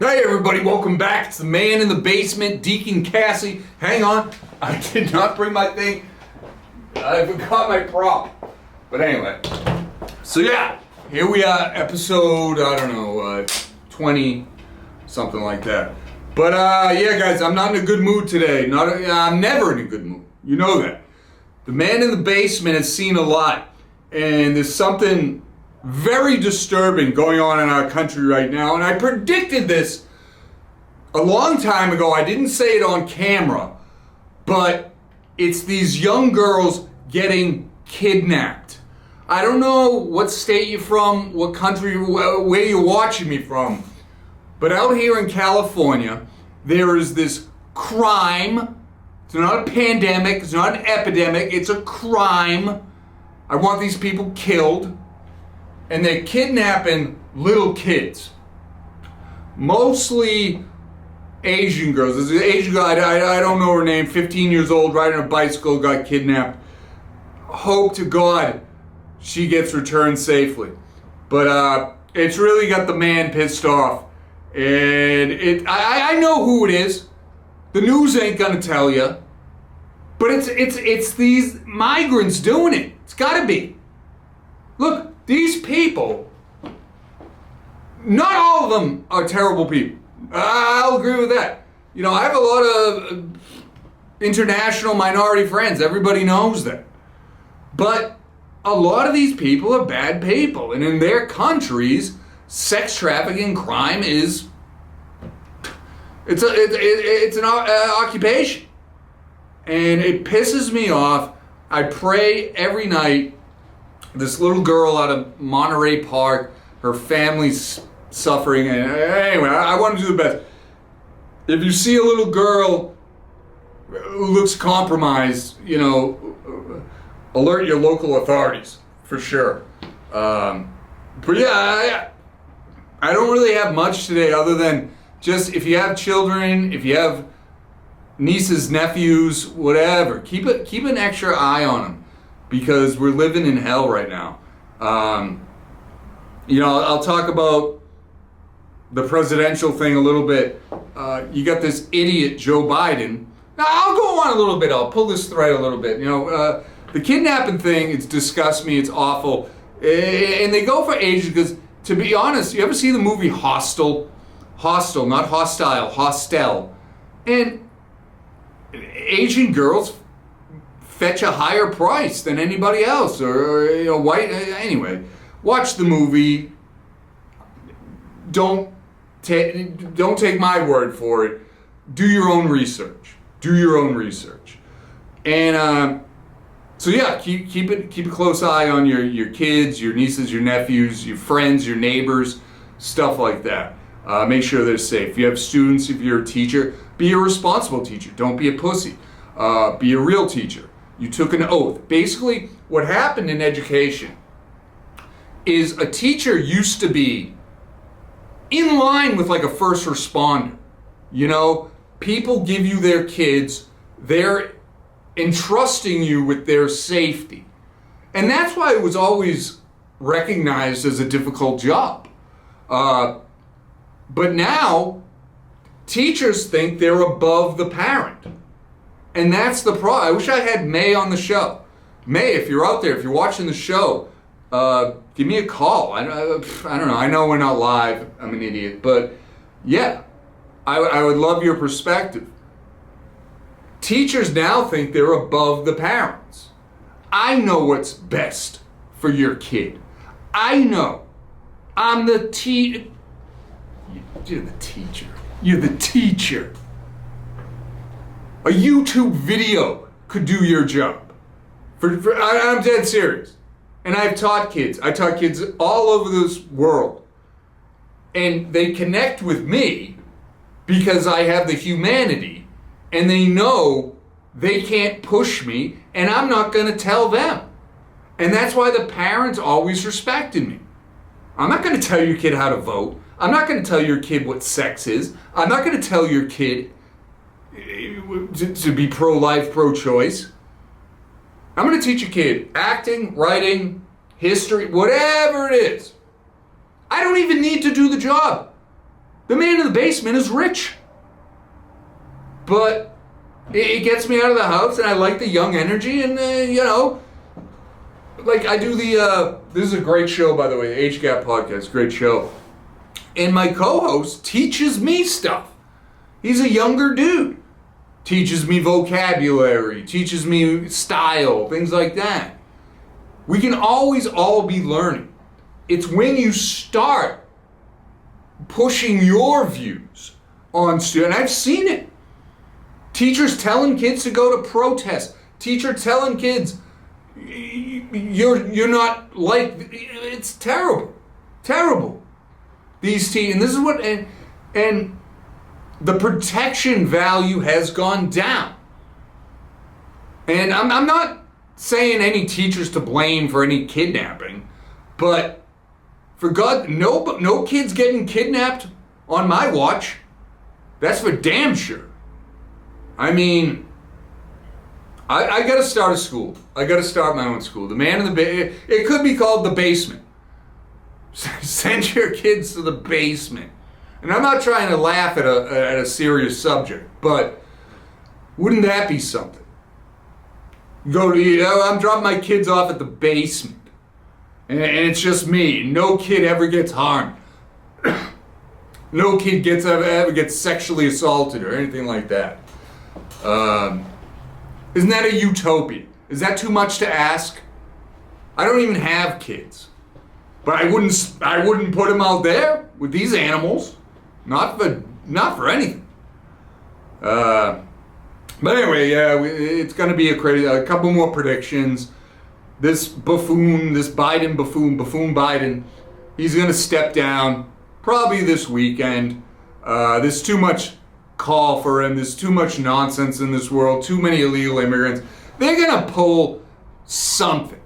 Hey everybody, welcome back. It's the man in the basement, Deacon Cassie. Hang on, I did not bring my thing. I forgot my prop. But anyway, so yeah, here we are, episode, 20, something like that. But yeah guys, I'm not in a good mood today. I'm never in a good mood. You know that. The man in the basement has seen a lot. And there's something very disturbing going on in our country right now, and I predicted this a long time ago. I didn't say it on camera, but it's these young girls getting kidnapped. I don't know what state you're from, what country, where you're watching me from, but out here in California, there is this crime. It's not a pandemic, it's not an epidemic, it's a crime. I want these people killed. And they're kidnapping little kids. Mostly Asian girls. There's an Asian girl, I don't know her name, 15 years old, riding a bicycle, got kidnapped. Hope to God she gets returned safely. But it's really got the man pissed off. And I know who it is. The news ain't gonna tell you. But it's these migrants doing it. It's gotta be. Look. These people, not all of them are terrible people. I'll agree with that. You know, I have a lot of international minority friends. Everybody knows that. But a lot of these people are bad people. And in their countries, sex trafficking crime is, it's an occupation. And it pisses me off. I pray every night. This little girl out of Monterey Park, her family's suffering, and anyway, I want to do the best. If you see a little girl who looks compromised, you know, alert your local authorities, for sure. But yeah, I don't really have much today other than just if you have children, if you have nieces, nephews, whatever, keep an extra eye on them. Because we're living in hell right now. You know, I'll talk about the presidential thing a little bit. You got this idiot Joe Biden. Now, I'll go on a little bit. I'll pull this thread a little bit. You know, the kidnapping thing, it's disgusts me. It's awful. And they go for ages because, to be honest, you ever see the movie Hostel? Hostel, not hostile, Hostel. And Asian girls fetch a higher price than anybody else, or you know, white. Anyway, watch the movie. Don't take my word for it. Do your own research. Do your own research. And so yeah, keep a close eye on your kids, your nieces, your nephews, your friends, your neighbors, stuff like that. Make sure they're safe. If you have students, if you're a teacher, be a responsible teacher. Don't be a pussy. Be a real teacher. You took an oath. Basically, what happened in education is a teacher used to be in line with like a first responder. You know, people give you their kids, they're entrusting you with their safety. And that's why it was always recognized as a difficult job. But now, teachers think they're above the parent. And that's the problem. I wish I had May on the show. May, if you're out there, if you're watching the show, give me a call. I don't know. I know we're not live. I'm an idiot. But yeah, I would love your perspective. Teachers now think they're above the parents. I know what's best for your kid. I know. I'm the teacher. You're the teacher. You're the teacher. A YouTube video could do your job. I'm dead serious. And I've taught kids. I taught kids all over this world. And they connect with me because I have the humanity. And they know they can't push me. And I'm not going to tell them. And that's why the parents always respected me. I'm not going to tell your kid how to vote. I'm not going to tell your kid what sex is. I'm not going to tell your kid to be pro-life, pro-choice. I'm going to teach a kid acting, writing, history, whatever it is. I don't even need to do the job. The man in the basement is rich. But it gets me out of the house, and I like the young energy, and, like I do this is a great show, by the way, the Age Gap Podcast, great show. And my co-host teaches me stuff. He's a younger dude. Teaches me vocabulary, teaches me style, things like that. We can always all be learning. It's when you start pushing your views on students. I've seen it. Teachers telling kids to go to protest. Teacher telling kids, you're not like, it's terrible. Terrible. These and this is what, and the protection value has gone down. And I'm not saying any teacher's to blame for any kidnapping, but for God, no kids getting kidnapped on my watch. That's for damn sure. I mean, I got to start a school. I got to start my own school. The man in the it could be called the basement. Send your kids to the basement. And I'm not trying to laugh at a serious subject, but wouldn't that be something? I'm dropping my kids off at the basement, and it's just me. No kid ever gets harmed. No kid ever gets sexually assaulted or anything like that. Isn't that a utopia? Is that too much to ask? I don't even have kids, but I wouldn't put them out there with these animals. Not for anything. But anyway, yeah, it's going to be a couple more predictions. This Biden Biden, he's going to step down probably this weekend. There's too much call for him. There's too much nonsense in this world. Too many illegal immigrants. They're going to pull something.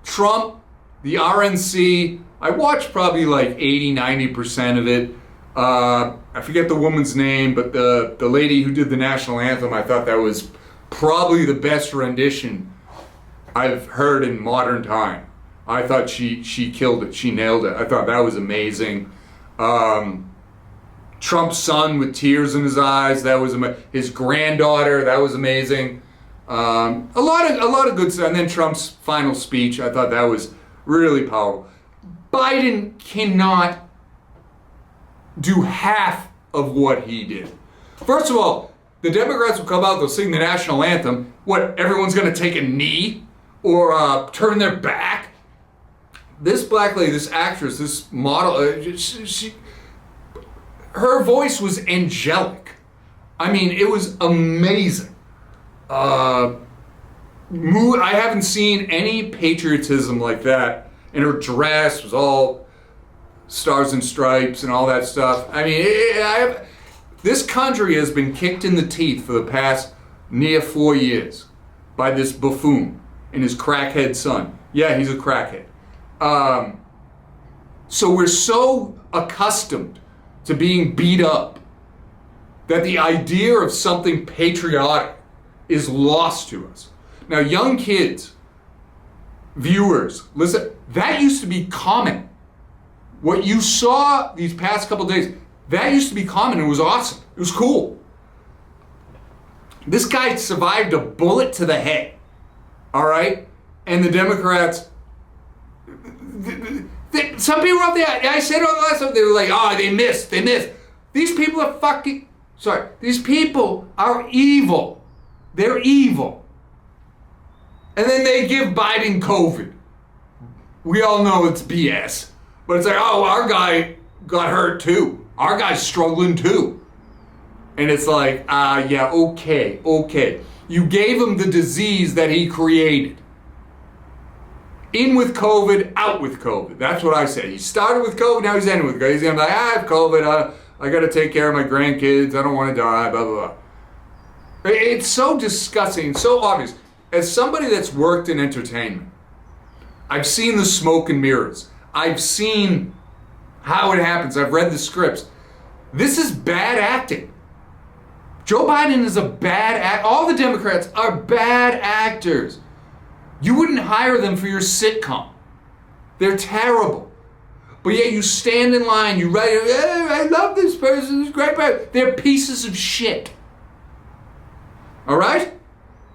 Trump, the RNC, I watched probably like 80-90% of it. I forget the woman's name, but the lady who did the national anthem, I thought that was probably the best rendition I've heard in modern time. I thought she killed it. She nailed it. I thought that was amazing. Trump's son with tears in his eyes, that was his granddaughter, that was amazing. A lot of good stuff. And then Trump's final speech, I thought that was really powerful. Biden cannot do half of what he did. First of all, the Democrats will come out, they'll sing the national anthem. What, everyone's going to take a knee or turn their back? This black lady, this actress, this model, her voice was angelic. I mean, it was amazing. I haven't seen any patriotism like that. And her dress was all stars and stripes and all that stuff. I mean, this country has been kicked in the teeth for the past near 4 years by this buffoon and his crackhead son. Yeah, he's a crackhead. So we're so accustomed to being beat up that the idea of something patriotic is lost to us. Now, young kids, viewers, listen, that used to be common. What you saw these past couple days, that used to be common. It was awesome. It was cool. This guy survived a bullet to the head. All right? And the Democrats, some people out there, I said on the last time, they were like, oh, they missed. These people are these people are evil. They're evil. And then they give Biden COVID. We all know it's BS. But it's like, oh, our guy got hurt too. Our guy's struggling too. And it's like, yeah, okay. You gave him the disease that he created. In with COVID, out with COVID. That's what I say. He started with COVID, now he's ending with COVID. He's going to be like, I have COVID. I got to take care of my grandkids. I don't want to die, blah, blah, blah. It's so disgusting, so obvious. As somebody that's worked in entertainment, I've seen the smoke and mirrors. I've seen how it happens. I've read the scripts. This is bad acting. Joe Biden is a bad actor. All the Democrats are bad actors. You wouldn't hire them for your sitcom. They're terrible. But yet you stand in line, you write, hey, I love this person, it's great, but they're pieces of shit. All right?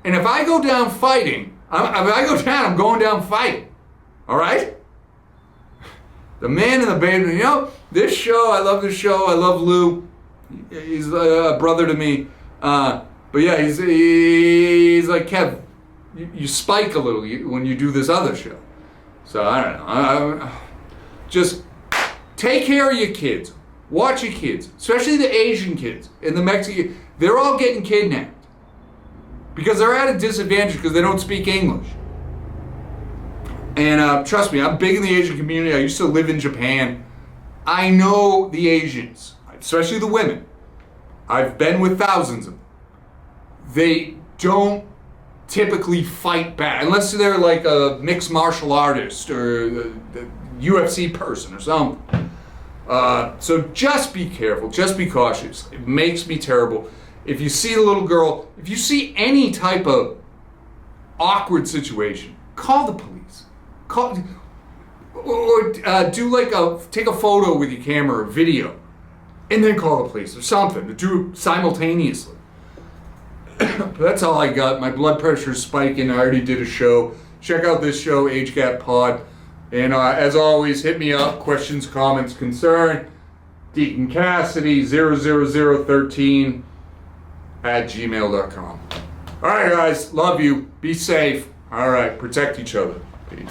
And if I go down fighting, I'm going down fighting. All right? The Man in the Basement, this show, I love this show, I love Lou. He's a brother to me. But yeah, he's like, Kev, you spike a little when you do this other show. So I don't know. Just take care of your kids. Watch your kids, especially the Asian kids and the Mexican. They're all getting kidnapped because they're at a disadvantage because they don't speak English. And trust me, I'm big in the Asian community. I used to live in Japan. I know the Asians, especially the women. I've been with thousands of them. They don't typically fight back unless they're like a mixed martial artist or a UFC person or something. So just be careful, just be cautious. It makes me terrible. If you see a little girl, if you see any type of awkward situation, call the police. Call, or do like take a photo with your camera or video, and then call the police or something. Do it simultaneously. But that's all I got. My blood pressure is spiking. I already did a show. Check out this show, Age Gap Pod. And as always, hit me up. Questions, comments, concern. Deacon Cassidy 00013 @gmail.com. All right, guys. Love you. Be safe. All right. Protect each other. Peace.